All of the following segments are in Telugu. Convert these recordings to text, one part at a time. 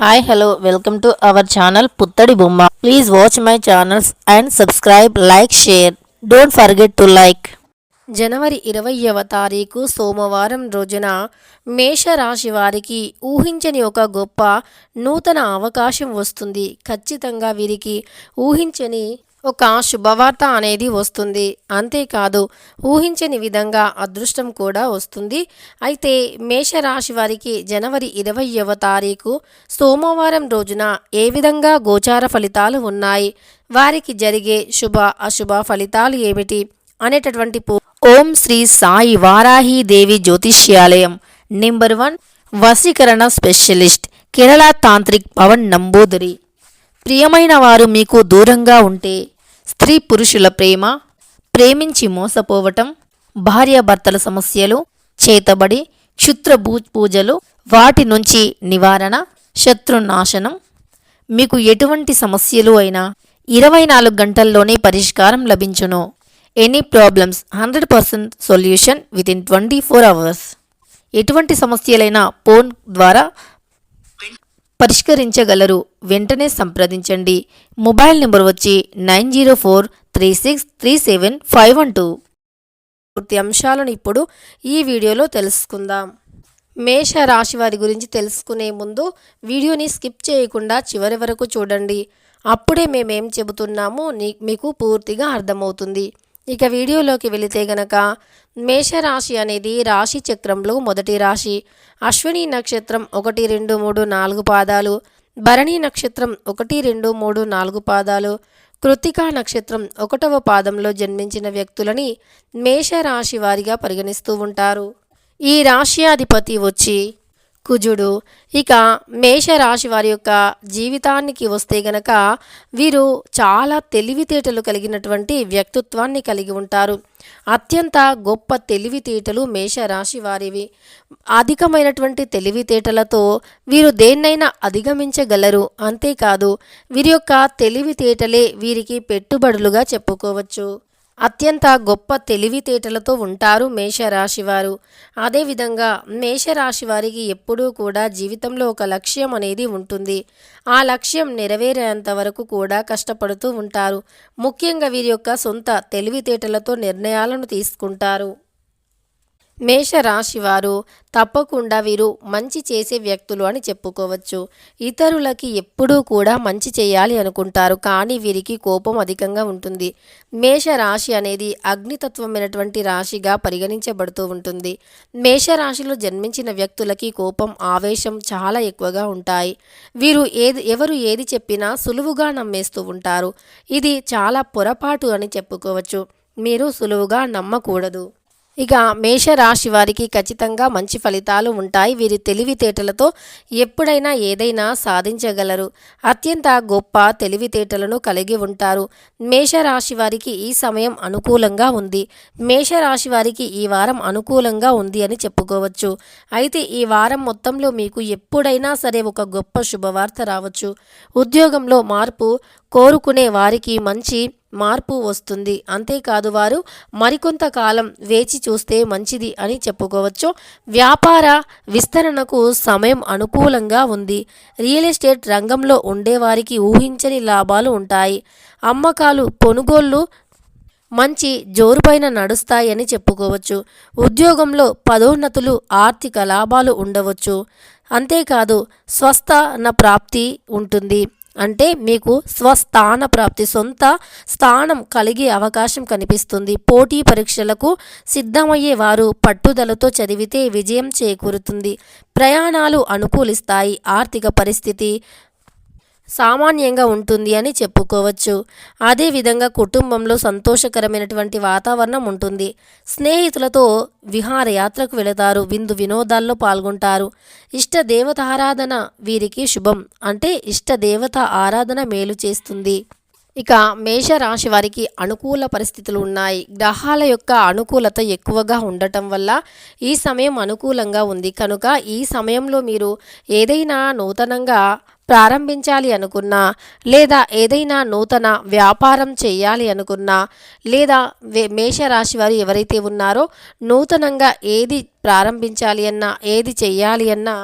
Hi, hello, welcome to our channel Puttadi Bomma. Please watch my channels and subscribe, like, share. Don't forget to like. జనవరి 20వ తారీఖు సోమవారం రోజున మేషరాశి వారికి ఊహించని ఒక గొప్ప నూతన అవకాశం వస్తుంది. ఖచ్చితంగా వీరికి ఊహించని ఒక శుభవార్త అనేది వస్తుంది. అంతేకాదు ఊహించని విధంగా అదృష్టం కూడా వస్తుంది. అయితే మేషరాశి వారికి జనవరి 20వ తారీఖు సోమవారం రోజున ఏ విధంగా గోచార ఫలితాలు ఉన్నాయి, వారికి జరిగే శుభ అశుభ ఫలితాలు ఏమిటి అనేటటువంటి ఓం శ్రీ సాయి వారాహి దేవి జ్యోతిష్యాలయం నెంబర్ 1 వశీకరణ స్పెషలిస్ట్ కేరళ తాంత్రిక్ పవన్ నంబూదరి. ప్రియమైన వారు మీకు దూరంగా ఉంటే, స్త్రీ పురుషుల ప్రేమ, ప్రేమించి మోసపోవటం, భార్యాభర్తల సమస్యలు, చేతబడి, క్షుద్ర పూజలు, వాటి నుంచి నివారణ, శత్రునాశనం, మీకు ఎటువంటి సమస్యలు అయినా 24 గంటల్లోనే పరిష్కారం లభించును. Any problems 100% solution within 24 hours. ఎటువంటి సమస్యలైనా ఫోన్ ద్వారా పరిష్కరించగలరు. వెంటనే సంప్రదించండి. మొబైల్ నెంబర్ వచ్చి 9043637512. పూర్తి అంశాలను ఇప్పుడు ఈ వీడియోలో తెలుసుకుందాం. మేష రాశి వారి గురించి తెలుసుకునే ముందు వీడియోని స్కిప్ చేయకుండా చివరి వరకు చూడండి. అప్పుడే మేమేం చెబుతున్నామో మీకు పూర్తిగా అర్థమవుతుంది. ఇక వీడియోలోకి వెళితే గనక మేషరాశి అనేది రాశి చక్రంలో మొదటి రాశి. అశ్విని నక్షత్రం 1, 2, 3, 4 పాదాలు, భరణి నక్షత్రం 1, 2, 3, 4 పాదాలు, కృత్తికా నక్షత్రం 1వ పాదంలో జన్మించిన వ్యక్తులని మేషరాశి వారిగా పరిగణిస్తూ ఉంటారు. ఈ రాశ్యాధిపతి వచ్చి కుజుడు. ఇక మేషరాశి వారి యొక్క జీవితానికి వస్తే గనక వీరు చాలా తెలివితేటలు కలిగినటువంటి వ్యక్తిత్వాన్ని కలిగి ఉంటారు. అత్యంత గొప్ప తెలివితేటలు మేషరాశి వారివి. అధికమైనటువంటి తెలివితేటలతో వీరు దేన్నైనా అధిగమించగలరు. అంతేకాదు వీరి యొక్క తెలివితేటలే వీరికి పెట్టుబడులుగా చెప్పుకోవచ్చు. అత్యంత గొప్ప తెలివితేటలతో ఉంటారు మేషరాశి వారు. అదేవిధంగా మేషరాశి వారికి ఎప్పుడూ కూడా జీవితంలో ఒక లక్ష్యం అనేది ఉంటుంది. ఆ లక్ష్యం నెరవేరేంత వరకు కూడా కష్టపడుతూ ఉంటారు. ముఖ్యంగా వీరి యొక్క సొంత తెలివితేటలతో నిర్ణయాలను తీసుకుంటారు. మేషరాశి వారు తప్పకుండా వీరు మంచి చేసే వ్యక్తులు అని చెప్పుకోవచ్చు. ఇతరులకి ఎప్పుడూ కూడా మంచి చేయాలి అనుకుంటారు, కానీ వీరికి కోపం అధికంగా ఉంటుంది. మేషరాశి అనేది అగ్నితత్వమైనటువంటి రాశిగా పరిగణించబడుతూ ఉంటుంది. మేషరాశిలో జన్మించిన వ్యక్తులకి కోపం, ఆవేశం చాలా ఎక్కువగా ఉంటాయి. వీరు ఎవరు ఏది చెప్పినా సులువుగా నమ్మేస్తూ ఉంటారు. ఇది చాలా పొరపాటు అని చెప్పుకోవచ్చు. మీరు సులువుగా నమ్మకూడదు. ఇక మేషరాశి వారికి ఖచ్చితంగా మంచి ఫలితాలు ఉంటాయి. వీరి తెలివితేటలతో ఎప్పుడైనా ఏదైనా సాధించగలరు. అత్యంత గొప్ప తెలివితేటలను కలిగి ఉంటారు. మేషరాశి వారికి ఈ సమయం అనుకూలంగా ఉంది. మేషరాశి వారికి ఈ వారం అనుకూలంగా ఉంది అని చెప్పుకోవచ్చు. అయితే ఈ వారం మొత్తంలో మీకు ఎప్పుడైనా సరే ఒక గొప్ప శుభవార్త రావచ్చు. ఉద్యోగంలో మార్పు కోరుకునే వారికి మంచి మార్పు వస్తుంది. అంతేకాదు వారు మరికొంతకాలం వేచి చూస్తే మంచిది అని చెప్పుకోవచ్చు. వ్యాపార విస్తరణకు సమయం అనుకూలంగా ఉంది. రియల్ ఎస్టేట్ రంగంలో ఉండేవారికి ఊహించని లాభాలు ఉంటాయి. అమ్మకాలు, కొనుగోళ్లు మంచి జోరుపైన నడుస్తాయని చెప్పుకోవచ్చు. ఉద్యోగంలో పదోన్నతులు, ఆర్థిక లాభాలు ఉండవచ్చు. అంతేకాదు స్వస్థాన ప్రాప్తి ఉంటుంది. అంటే మీకు స్వస్థాన ప్రాప్తి, సొంత స్థానం కలిగే అవకాశం కనిపిస్తుంది. పోటీ పరీక్షలకు సిద్ధమయ్యే వారు పట్టుదలతో చదివితే విజయం చేకూరుతుంది. ప్రయాణాలు అనుకూలిస్తాయి. ఆర్థిక పరిస్థితి సామాన్యంగా ఉంటుంది అని చెప్పుకోవచ్చు. అదేవిధంగా కుటుంబంలో సంతోషకరమైనటువంటి వాతావరణం ఉంటుంది. స్నేహితులతో విహారయాత్రకు వెళతారు. విందు వినోదాల్లో పాల్గొంటారు. ఇష్ట దేవత ఆరాధన వీరికి శుభం. అంటే ఇష్ట దేవత ఆరాధన మేలు చేస్తుంది. ఇక మేషరాశి వారికి అనుకూల పరిస్థితులు ఉన్నాయి. గ్రహాల యొక్క అనుకూలత ఎక్కువగా ఉండటం వల్ల ఈ సమయం అనుకూలంగా ఉంది. కనుక ఈ సమయంలో మీరు ఏదైనా నూతనంగా ప్రారంభించాలి అనుకున్నా, లేదా ఏదైనా నూతన వ్యాపారం చేయాలి అనుకున్నా, లేదా మేషరాశి వారు ఎవరైతే ఉన్నారో నూతనంగా ఏది ప్రారంభించాలి అన్నా, ఏది చెయ్యాలి అన్నా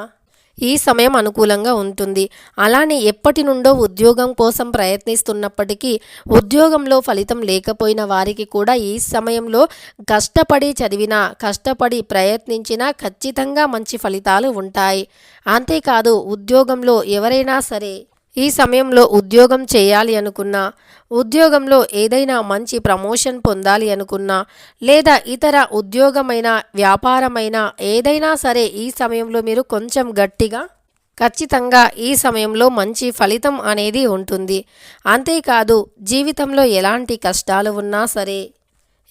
ఈ సమయం అనుకూలంగా ఉంటుంది. అలానే ఎప్పటి నుండో ఉద్యోగం కోసం ప్రయత్నిస్తున్నప్పటికీ ఉద్యోగంలో ఫలితం లేకపోయిన వారికి కూడా ఈ సమయంలో కష్టపడి చదివినా, కష్టపడి ప్రయత్నించినా ఖచ్చితంగా మంచి ఫలితాలు ఉంటాయి. అంతేకాదు ఉద్యోగంలో ఎవరైనా సరే ఈ సమయంలో ఉద్యోగం చేయాలి అనుకున్నా, ఉద్యోగంలో ఏదైనా మంచి ప్రమోషన్ పొందాలి అనుకున్నా, లేదా ఇతర ఉద్యోగమైన, వ్యాపారమైన ఏదైనా సరే ఈ సమయంలో మీరు కొంచెం గట్టిగా ఖచ్చితంగా ఈ సమయంలో మంచి ఫలితం అనేది ఉంటుంది. అంతేకాదు జీవితంలో ఎలాంటి కష్టాలు ఉన్నా సరే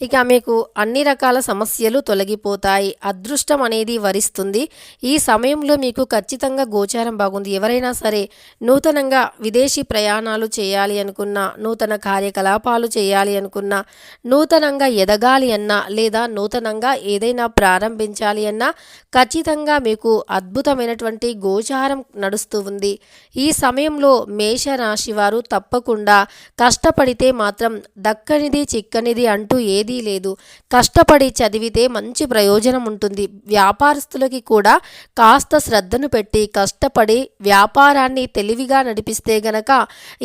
ఇక మీకు అన్ని రకాల సమస్యలు తొలగిపోతాయి. అదృష్టం అనేది వరిస్తుంది. ఈ సమయంలో మీకు ఖచ్చితంగా గోచారం బాగుంది. ఎవరైనా సరే నూతనంగా విదేశీ ప్రయాణాలు చేయాలి అనుకున్నా, నూతన కార్యకలాపాలు చేయాలి అనుకున్నా, నూతనంగా ఎదగాలి అన్నా, లేదా నూతనంగా ఏదైనా ప్రారంభించాలి అన్నా ఖచ్చితంగా మీకు అద్భుతమైనటువంటి గోచారం నడుస్తూ ఉంది. ఈ సమయంలో మేషరాశి వారు తప్పకుండా కష్టపడితే మాత్రం దక్కనిది చిక్కనిది అంటూ ఏదీ లేదు. కష్టపడి చదివితే మంచి ప్రయోజనం ఉంటుంది. వ్యాపారస్తులకి కూడా కాస్త శ్రద్ధను పెట్టి కష్టపడి వ్యాపారాన్ని తెలివిగా నడిపిస్తే గనక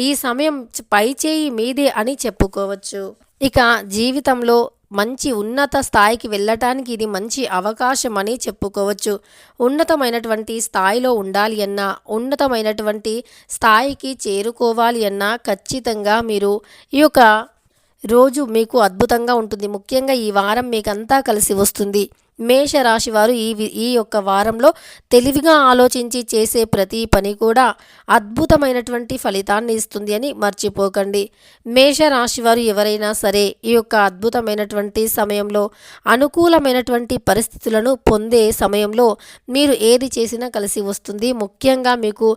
ఈ సమయం పైచేయి మీదే అని చెప్పుకోవచ్చు. ఇక జీవితంలో మంచి ఉన్నత స్థాయికి వెళ్ళటానికి ఇది మంచి అవకాశం అని చెప్పుకోవచ్చు. ఉన్నతమైనటువంటి స్థాయిలో ఉండాలి అన్నా, ఉన్నతమైనటువంటి స్థాయికి చేరుకోవాలి అన్నా ఖచ్చితంగా మీరు ఈ యొక్క రోజు మీకు అద్భుతంగా ఉంటుంది. ముఖ్యంగా ఈ వారం మీకంతా కలిసి వస్తుంది. మేషరాశి వారు ఈ యొక్క వారంలో తెలివిగా ఆలోచించి చేసే ప్రతి పని కూడా అద్భుతమైనటువంటి ఫలితాన్ని ఇస్తుంది అని మర్చిపోకండి. మేషరాశి వారు ఎవరైనా సరే ఈ యొక్క అద్భుతమైనటువంటి సమయంలో అనుకూలమైనటువంటి పరిస్థితులను పొందే సమయంలో మీరు ఏది చేసినా కలిసి వస్తుంది. ముఖ్యంగా మీకు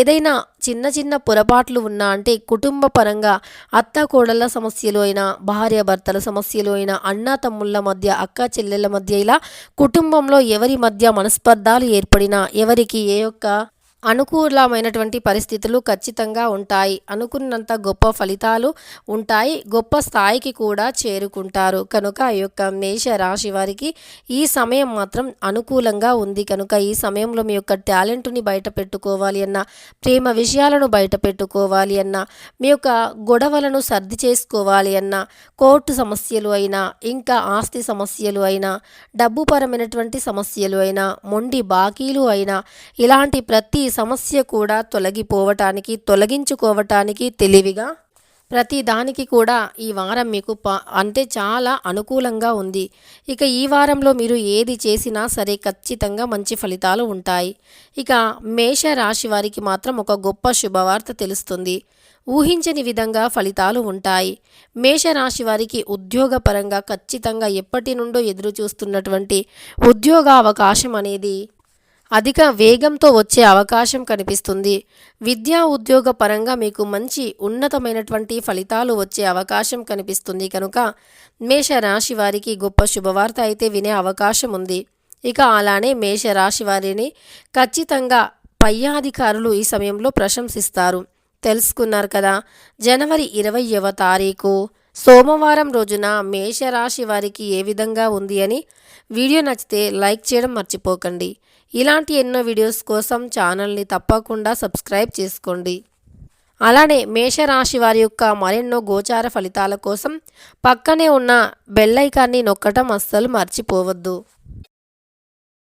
ఏదైనా చిన్న చిన్న పొరపాట్లు ఉన్నా, అంటే కుటుంబ పరంగా అత్త కోడళ్ళ సమస్యలు అయినా, భార్యాభర్తల సమస్యలు అయినా, అన్నా తమ్ముళ్ళ మధ్య, అక్క చెల్లెళ్ళ మధ్య ఇలా కుటుంబంలో ఎవరి మధ్య మనస్పర్ధాలు ఏర్పడినా, ఎవరికి ఏ యొక్క అనుకూలమైనటువంటి పరిస్థితులు ఖచ్చితంగా ఉంటాయి. అనుకున్నంత గొప్ప ఫలితాలు ఉంటాయి. గొప్ప స్థాయికి కూడా చేరుకుంటారు. కనుక ఈ యొక్క మేష రాశి వారికి ఈ సమయం మాత్రం అనుకూలంగా ఉంది. కనుక ఈ సమయంలో మీ యొక్క టాలెంట్ని బయట పెట్టుకోవాలి అన్నా, ప్రేమ విషయాలను బయట పెట్టుకోవాలి అన్నా, మీ యొక్క గొడవలను సర్ది చేసుకోవాలి అన్నా, కోర్టు సమస్యలు అయినా, ఇంకా ఆస్తి సమస్యలు అయినా, డబ్బుపరమైనటువంటి సమస్యలు అయినా, మొండి బాకీలు అయినా, ఇలాంటి ప్రతి సమస్య కూడా తొలగించుకోవటానికి తెలివిగా ప్రతి దానికి కూడా ఈ వారం మీకు అంటే చాలా అనుకూలంగా ఉంది. ఇక ఈ వారంలో మీరు ఏది చేసినా సరే ఖచ్చితంగా మంచి ఫలితాలు ఉంటాయి. ఇక మేష రాశి వారికి మాత్రం ఒక గొప్ప శుభవార్త తెలుస్తుంది. ఊహించని విధంగా ఫలితాలు ఉంటాయి. మేషరాశి వారికి ఉద్యోగపరంగా ఖచ్చితంగా ఎప్పటి నుండో ఎదురు చూస్తున్నటువంటి ఉద్యోగ అవకాశం అనేది అధిక వేగంతో వచ్చే అవకాశం కనిపిస్తుంది. విద్యా ఉద్యోగ పరంగా మీకు మంచి ఉన్నతమైనటువంటి ఫలితాలు వచ్చే అవకాశం కనిపిస్తుంది. కనుక మేషరాశి వారికి గొప్ప శుభవార్త అయితే వినే అవకాశం ఉంది. ఇక అలానే మేషరాశి వారిని ఖచ్చితంగా పై అధికారులు ఈ సమయంలో ప్రశంసిస్తారు. తెలుసుకున్నారు కదా. జనవరి 20వ తారీఖు సోమవారం రోజున మేషరాశి వారికి ఏ విధంగా ఉంది అని. వీడియో నచ్చితే లైక్ చేయడం మర్చిపోకండి. ఇలాంటి ఎన్నో వీడియోస్ కోసం ఛానల్ని తప్పకుండా సబ్స్క్రైబ్ చేసుకోండి. అలానే మేషరాశి వారి యొక్క మరెన్నో గోచార ఫలితాల కోసం పక్కనే ఉన్న బెల్ ఐకాన్ని నొక్కటం అస్సలు మర్చిపోవద్దు.